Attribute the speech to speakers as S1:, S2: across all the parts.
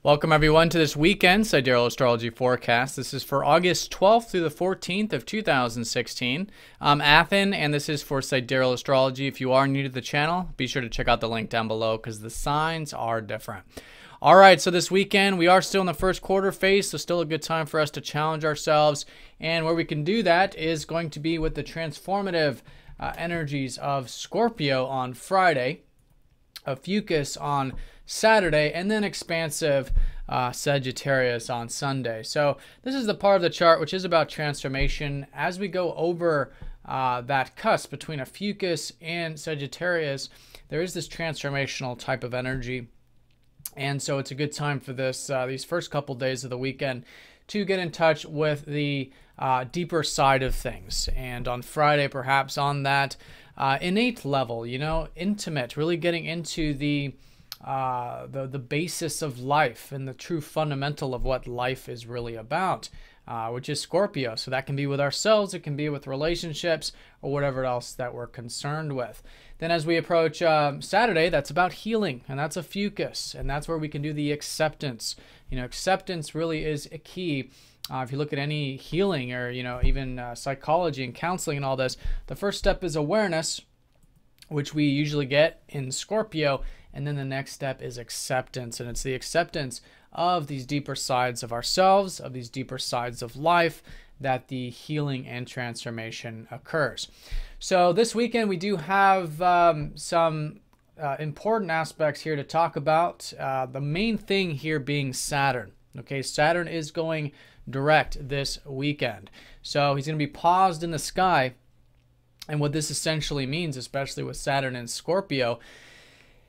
S1: Welcome everyone to this weekend Sidereal Astrology forecast. This is for August 12th through the 14th of 2016. I'm Athen, and this is for Sidereal Astrology. If you are new to the channel, be sure to check out the link down below because the signs are different. All right, so this weekend we are still in the first quarter phase, so still a good time for us to challenge ourselves. And where we can do that is going to be with the transformative energies of Scorpio on Friday, of Fucus on Saturday, and then expansive Sagittarius on Sunday. So this is the part of the chart which is about transformation. As we go over that cusp between a Fucus and Sagittarius, there is this transformational type of energy. And so it's a good time for this these first couple days of the weekend to get in touch with the deeper side of things. And on Friday, perhaps on that innate level, you know, intimate, really getting into the basis of life and the true fundamental of what life is really about, which is Scorpio. So that can be with ourselves, it can be with relationships, or whatever else that we're concerned with. Then as we approach Saturday, that's about healing, and that's a Fucus, and that's where we can do the acceptance. You know, acceptance really is a key. If you look at any healing or, you know, even psychology and counseling and all this, the first step is awareness, which we usually get in Scorpio. And then the next step is acceptance. And it's the acceptance of these deeper sides of ourselves, of these deeper sides of life, that the healing and transformation occurs. So this weekend we do have some important aspects here to talk about. The main thing here being Saturn. Okay, Saturn is going direct this weekend. So he's going to be paused in the sky. And what this essentially means, especially with Saturn and Scorpio,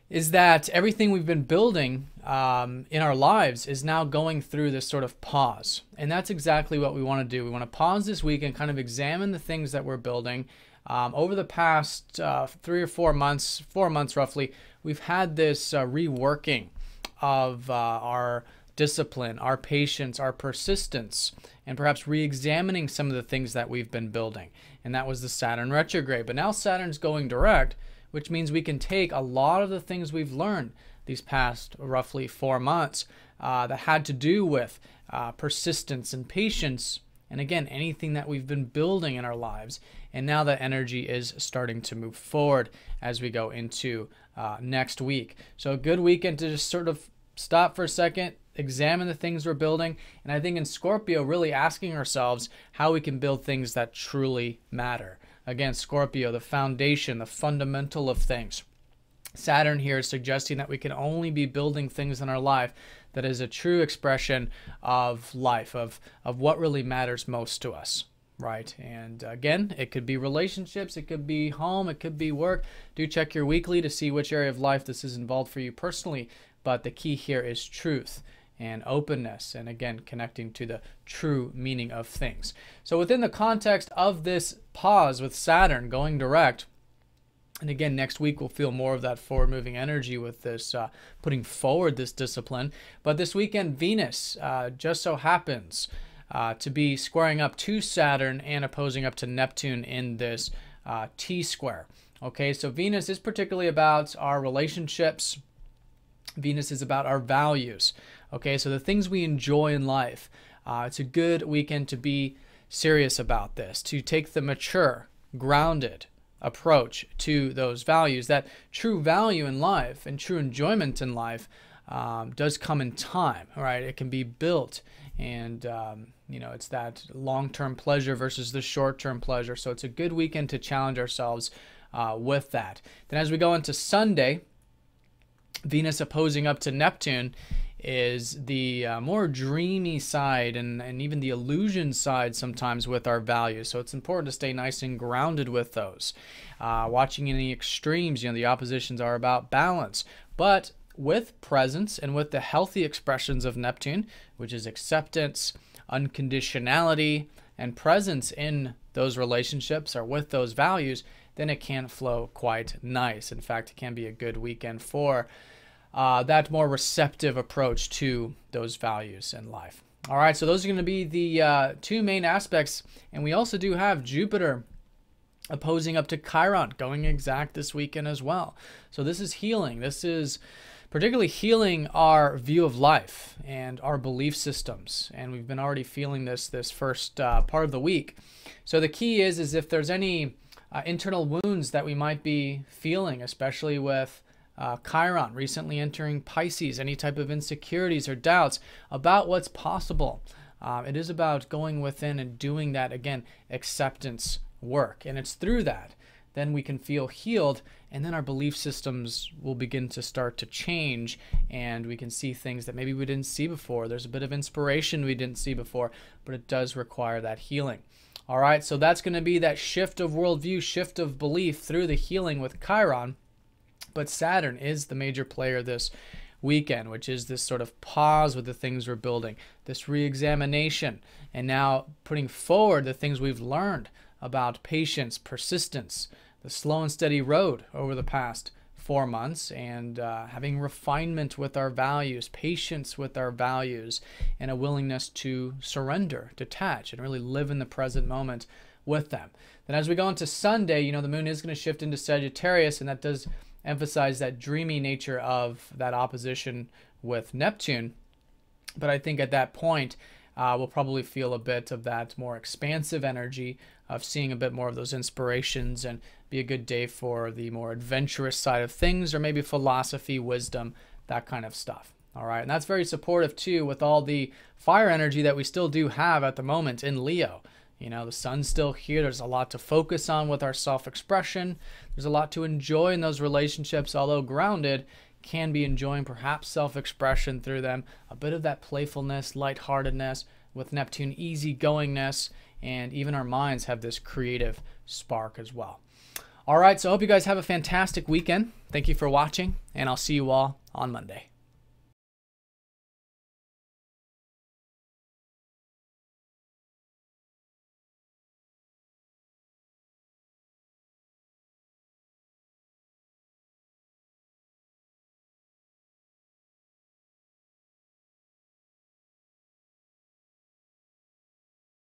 S1: is that everything we've been building in our lives is now going through this sort of pause. And that's exactly what we want to do. We want to pause this week and kind of examine the things that we're building. Over the past 3 or 4 months, 4 months roughly, we've had this reworking of our discipline, our patience, our persistence, and perhaps re-examining some of the things that we've been building. And that was the Saturn retrograde. But now Saturn's going direct, which means we can take a lot of the things we've learned these past roughly 4 months that had to do with persistence and patience, and again, anything that we've been building in our lives. And now that energy is starting to move forward as we go into next week. So a good weekend to just sort of stop for a second, examine the things we're building, and I think in Scorpio, really asking ourselves how we can build things that truly matter. Again, Scorpio, the foundation, the fundamental of things. Saturn here is suggesting that we can only be building things in our life that is a true expression of life, of what really matters most to us, right? And again, it could be relationships, it could be home, it could be work. Do check your weekly to see which area of life this is involved for you personally, but the key here is truth and openness, and again, connecting to the true meaning of things. So within the context of this pause with Saturn going direct, and again, next week we'll feel more of that forward-moving energy with this putting forward this discipline. But this weekend, Venus just so happens to be squaring up to Saturn and opposing up to Neptune in this T-square. Okay, so Venus is particularly about our relationships. Venus is about our values. Okay, so the things we enjoy in life. It's a good weekend to be serious about this, to take the mature, grounded approach to those values. That true value in life and true enjoyment in life does come in time, right? It can be built, and you know, it's that long-term pleasure versus the short-term pleasure. So it's a good weekend to challenge ourselves with that. Then as we go into Sunday, Venus opposing up to Neptune is the more dreamy side and even the illusion side sometimes with our values. So it's important to stay nice and grounded with those. Watching any extremes, you know, the oppositions are about balance. But with presence and with the healthy expressions of Neptune, which is acceptance, unconditionality, and presence in those relationships or with those values, then it can flow quite nice. In fact, it can be a good weekend for that more receptive approach to those values in life. All right, so those are going to be the two main aspects. And we also do have Jupiter opposing up to Chiron, going exact this weekend as well. So this is healing. This is particularly healing our view of life and our belief systems. And we've been already feeling this first part of the week. So the key is if there's any internal wounds that we might be feeling, especially with Chiron recently entering Pisces, any type of insecurities or doubts about what's possible. It is about going within and doing that, again, acceptance work. And it's through that then we can feel healed, and then our belief systems will begin to start to change, and we can see things that maybe we didn't see before. There's a bit of inspiration we didn't see before, but it does require that healing. All right, so that's going to be that shift of worldview, shift of belief through the healing with Chiron. But Saturn is the major player this weekend, which is this sort of pause with the things we're building, this re-examination, and now putting forward the things we've learned about patience, persistence, the slow and steady road over the past 4 months, and having refinement with our values, patience with our values, and a willingness to surrender, detach, and really live in the present moment with them. Then as we go into Sunday, the moon is going to shift into Sagittarius, and that does emphasize that dreamy nature of that opposition with Neptune. But I think at that point, we'll probably feel a bit of that more expansive energy of seeing a bit more of those inspirations, and be a good day for the more adventurous side of things, or maybe philosophy, wisdom, that kind of stuff. All right, and that's very supportive too with all the fire energy that we still do have at the moment in Leo. The sun's still here. There's a lot to focus on with our self-expression. There's a lot to enjoy in those relationships, although grounded, can be enjoying perhaps self-expression through them. A bit of that playfulness, lightheartedness, with Neptune, easygoingness, and even our minds have this creative spark as well. All right, so I hope you guys have a fantastic weekend. Thank you for watching, and I'll see you all on Monday.